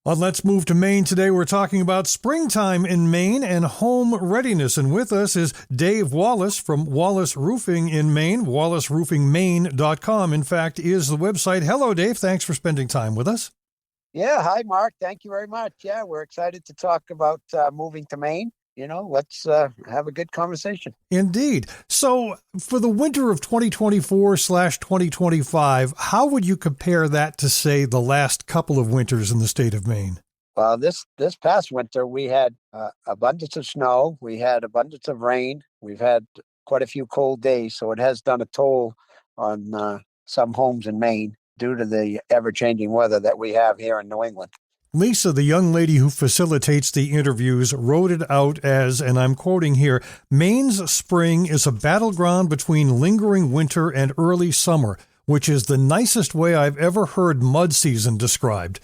Well, let's move to Maine today. We're talking about springtime in Maine and home readiness. And with us is Dave Wallace from Wallace Roofing in Maine. WallaceRoofingMaine.com, in fact, is the website. Hello, Dave. Thanks for spending time with us. Yeah. Hi, Mark. Thank you very much. Yeah, we're excited to talk about moving to Maine. Let's have a good conversation. Indeed. So for the winter of 2024/2025, how would you compare that to, say, the last couple of winters in the state of Maine? Well, this past winter, we had abundance of snow. We had abundance of rain. We've had quite a few cold days. So it has done a toll on some homes in Maine due to the ever-changing weather that we have here in New England. Lisa, the young lady who facilitates the interviews, wrote it out as, and I'm quoting here, "Maine's spring is a battleground between lingering winter and early summer, which is the nicest way I've ever heard mud season described."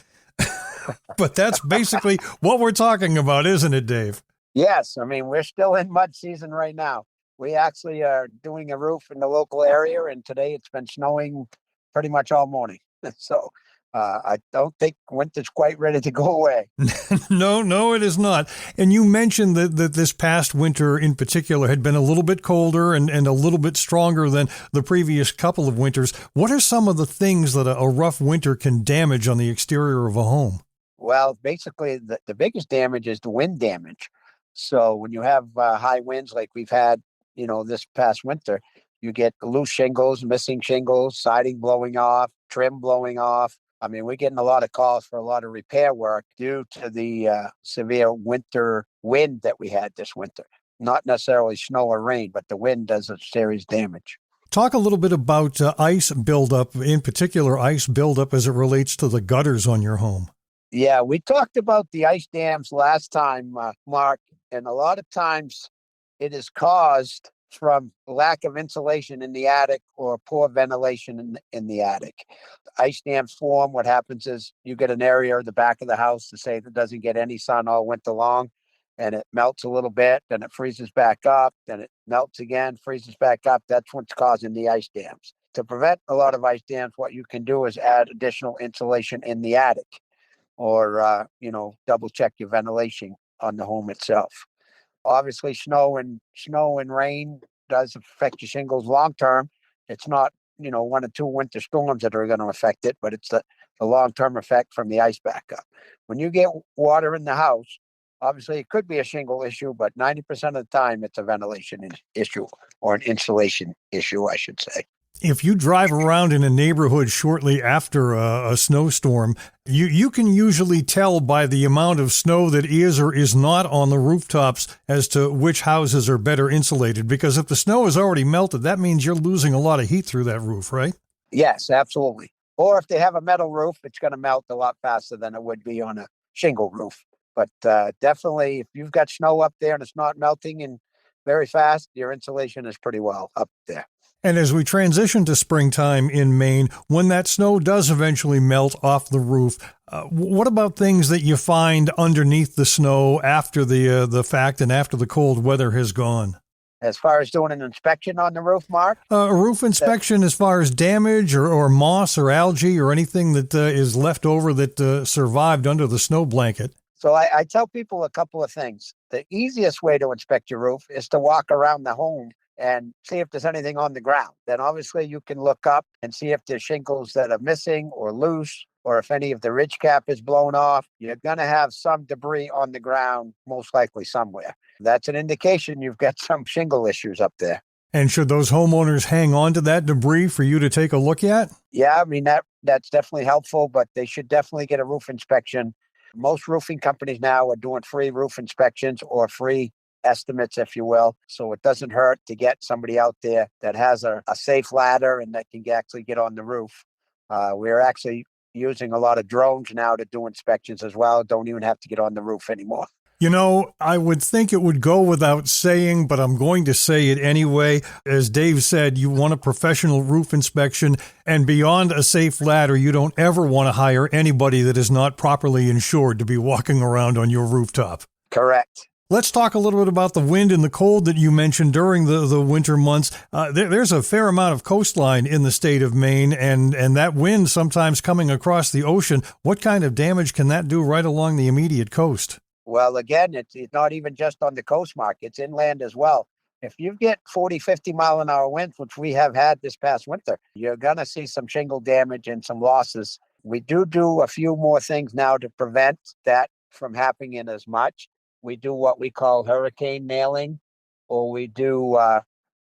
But that's basically what we're talking about, isn't it, Dave? Yes. I mean, we're still in mud season right now. We actually are doing a roof in the local area, and today it's been snowing pretty much all morning. So I don't think winter's quite ready to go away. No, it is not. And you mentioned that this past winter in particular had been a little bit colder and a little bit stronger than the previous couple of winters. What are some of the things that a rough winter can damage on the exterior of a home? Well, basically, the biggest damage is the wind damage. So when you have high winds like we've had, this past winter, you get loose shingles, missing shingles, siding blowing off, trim blowing off. I mean, we're getting a lot of calls for a lot of repair work due to the severe winter wind that we had this winter. Not necessarily snow or rain, but the wind does a serious damage. Talk a little bit about ice buildup, in particular ice buildup as it relates to the gutters on your home. Yeah, we talked about the ice dams last time, Mark, and a lot of times it is caused from lack of insulation in the attic or poor ventilation in the attic. Ice dams form. What happens is you get an area at the back of the house to say that doesn't get any sun all winter long, and it melts a little bit, then it freezes back up, then it melts again, freezes back up. That's what's causing the ice dams. To prevent a lot of ice dams, what you can do is add additional insulation in the attic, or double check your ventilation on the home itself. Obviously, snow and rain does affect your shingles long term. It's not, one or two winter storms that are going to affect it, but it's the long term effect from the ice backup. When you get water in the house, obviously it could be a shingle issue, but 90% of the time it's a ventilation issue or an insulation issue, I should say. If you drive around in a neighborhood shortly after a snowstorm, you can usually tell by the amount of snow that is or is not on the rooftops as to which houses are better insulated. Because if the snow is already melted, that means you're losing a lot of heat through that roof, right? Yes, absolutely. Or if they have a metal roof, it's going to melt a lot faster than it would be on a shingle roof. But definitely, if you've got snow up there and it's not melting and very fast, your insulation is pretty well up there. And as we transition to springtime in Maine, when that snow does eventually melt off the roof, what about things that you find underneath the snow after the fact and after the cold weather has gone? As far as doing an inspection on the roof, Mark? A roof inspection as far as damage or moss or algae or anything that is left over that survived under the snow blanket. So I tell people a couple of things. The easiest way to inspect your roof is to walk around the home and see if there's anything on the ground. Then obviously you can look up and see if there's shingles that are missing or loose, or if any of the ridge cap is blown off. You're going to have some debris on the ground, most likely somewhere. That's an indication you've got some shingle issues up there. And should those homeowners hang on to that debris for you to take a look at? Yeah, I mean, that's definitely helpful, but they should definitely get a roof inspection. Most roofing companies now are doing free roof inspections or free estimates, if you will. So it doesn't hurt to get somebody out there that has a safe ladder and that can actually get on the roof. We're actually using a lot of drones now to do inspections as well. Don't even have to get on the roof anymore. I would think it would go without saying, but I'm going to say it anyway. As Dave said, you want a professional roof inspection, and beyond a safe ladder, you don't ever want to hire anybody that is not properly insured to be walking around on your rooftop. Correct. Let's talk a little bit about the wind and the cold that you mentioned during the winter months. There's a fair amount of coastline in the state of Maine, and that wind sometimes coming across the ocean. What kind of damage can that do right along the immediate coast? Well, again, it's not even just on the coast, Mark. It's inland as well. If you get 40, 50 mile an hour winds, which we have had this past winter, you're going to see some shingle damage and some losses. We do a few more things now to prevent that from happening in as much. We do what we call hurricane nailing, or we do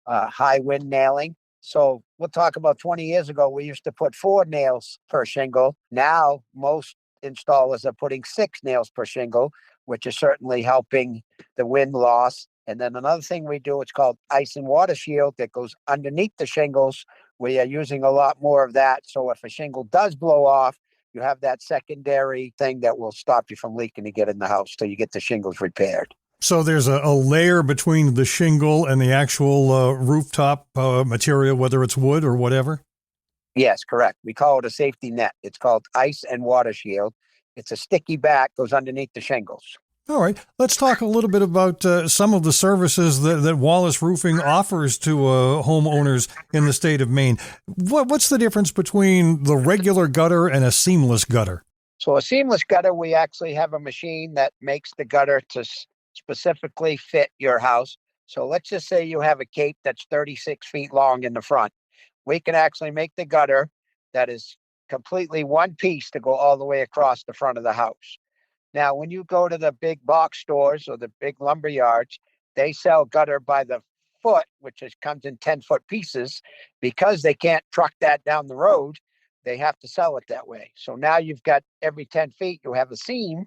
high wind nailing. So we'll talk about 20 years ago, we used to put 4 nails per shingle. Now, most installers are putting 6 nails per shingle, which is certainly helping the wind loss. And then another thing we do, it's called ice and water shield that goes underneath the shingles. We are using a lot more of that. So if a shingle does blow off, you have that secondary thing that will stop you from leaking to get in the house till you get the shingles repaired. So there's a layer between the shingle and the actual rooftop material, whether it's wood or whatever? Yes, correct. We call it a safety net. It's called ice and water shield. It's a sticky back, goes underneath the shingles. All right. Let's talk a little bit about some of the services that Wallace Roofing offers to homeowners in the state of Maine. What's the difference between the regular gutter and a seamless gutter? So a seamless gutter, we actually have a machine that makes the gutter to specifically fit your house. So let's just say you have a cape that's 36 feet long in the front. We can actually make the gutter that is completely one piece to go all the way across the front of the house. Now, when you go to the big box stores or the big lumber yards, they sell gutter by the foot, which comes in 10-foot pieces. Because they can't truck that down the road, they have to sell it that way. So now you've got every 10 feet, you have a seam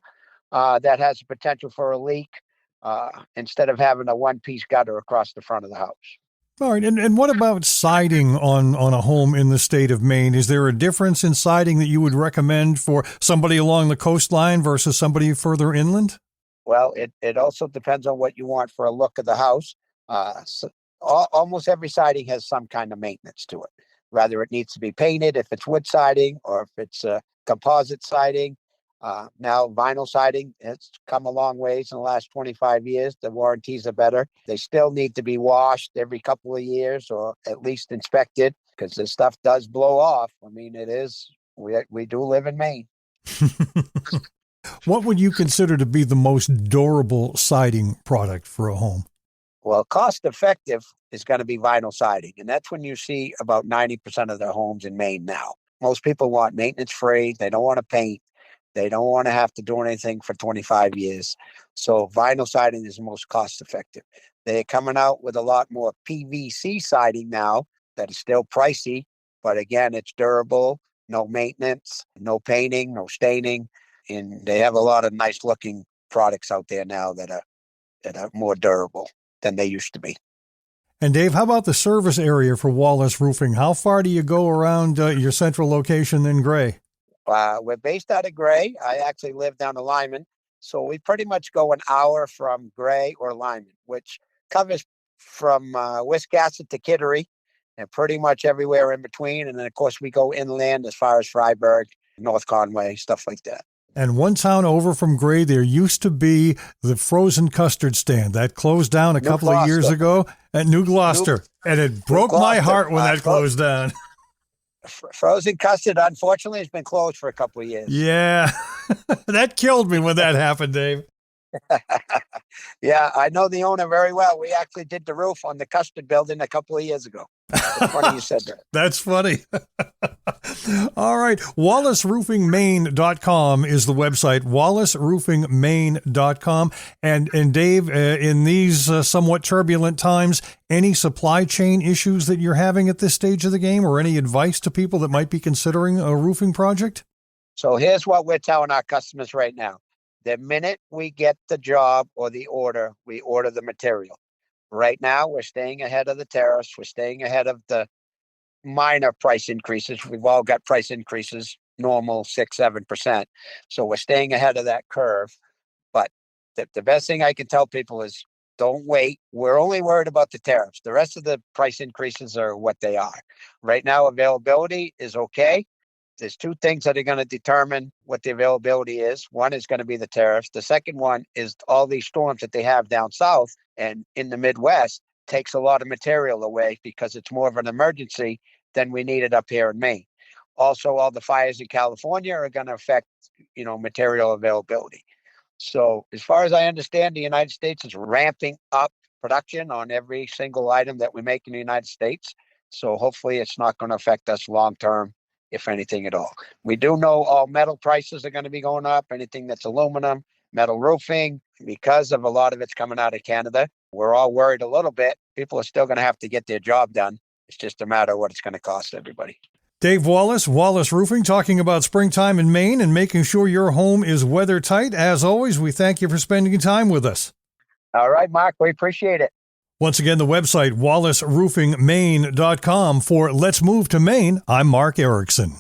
that has the potential for a leak instead of having a one-piece gutter across the front of the house. All right. And what about siding on a home in the state of Maine? Is there a difference in siding that you would recommend for somebody along the coastline versus somebody further inland? Well, it also depends on what you want for a look of the house. Almost every siding has some kind of maintenance to it. Whether it needs to be painted, if it's wood siding, or if it's composite siding. Now, vinyl siding has come a long ways in the last 25 years. The warranties are better. They still need to be washed every couple of years or at least inspected because this stuff does blow off. I mean, we do live in Maine. What would you consider to be the most durable siding product for a home? Well, cost effective is going to be vinyl siding. And that's when you see about 90% of the homes in Maine now. Most people want maintenance free. They don't want to paint. They don't want to have to do anything for 25 years. So vinyl siding is the most cost effective. They're coming out with a lot more PVC siding now that is still pricey, but again, it's durable, no maintenance, no painting, no staining. And they have a lot of nice looking products out there now that are more durable than they used to be. And Dave, how about the service area for Wallace Roofing? How far do you go around your central location in Gray? We're based out of Gray. I actually live down in Lyman. So we pretty much go an hour from Gray or Lyman, which covers from Wiscasset to Kittery and pretty much everywhere in between. And then, of course, we go inland as far as Freiburg, North Conway, stuff like that. And one town over from Gray, there used to be the frozen custard stand. That closed down a couple of years ago at New Gloucester. And it broke my heart when that closed down. Frozen custard, unfortunately, has been closed for a couple of years. Yeah, that killed me when that happened, Dave. Yeah, I know the owner very well. We actually did the roof on the custard building a couple of years ago. It's funny you said that. That's funny. All right. WallaceRoofingMaine.com is the website, WallaceRoofingMaine.com. And Dave, in these somewhat turbulent times, any supply chain issues that you're having at this stage of the game, or any advice to people that might be considering a roofing project? So here's what we're telling our customers right now. The minute we get the job or the order, we order the material. Right now, we're staying ahead of the tariffs. We're staying ahead of the minor price increases. We've all got price increases, normal 6-7%. So we're staying ahead of that curve. But the best thing I can tell people is don't wait. We're only worried about the tariffs. The rest of the price increases are what they are. Right now, availability is okay. there's two things that are going to determine what the availability is. One is going to be the tariffs. The second one is all these storms that they have down south and in the Midwest takes a lot of material away because it's more of an emergency than we need it up here in Maine. Also, all the fires in California are going to affect, material availability. So as far as I understand, the United States is ramping up production on every single item that we make in the United States. So hopefully it's not going to affect us long term, if anything at all. We do know all metal prices are going to be going up, anything that's aluminum, metal roofing, because of a lot of it's coming out of Canada. We're all worried a little bit. People are still going to have to get their job done. It's just a matter of what it's going to cost everybody. Dave Wallace, Wallace Roofing, talking about springtime in Maine and making sure your home is weather tight. As always, we thank you for spending time with us. All right, Mark, we appreciate it. Once again, the website, wallaceroofingmaine.com. For Let's Move to Maine, I'm Mark Erickson.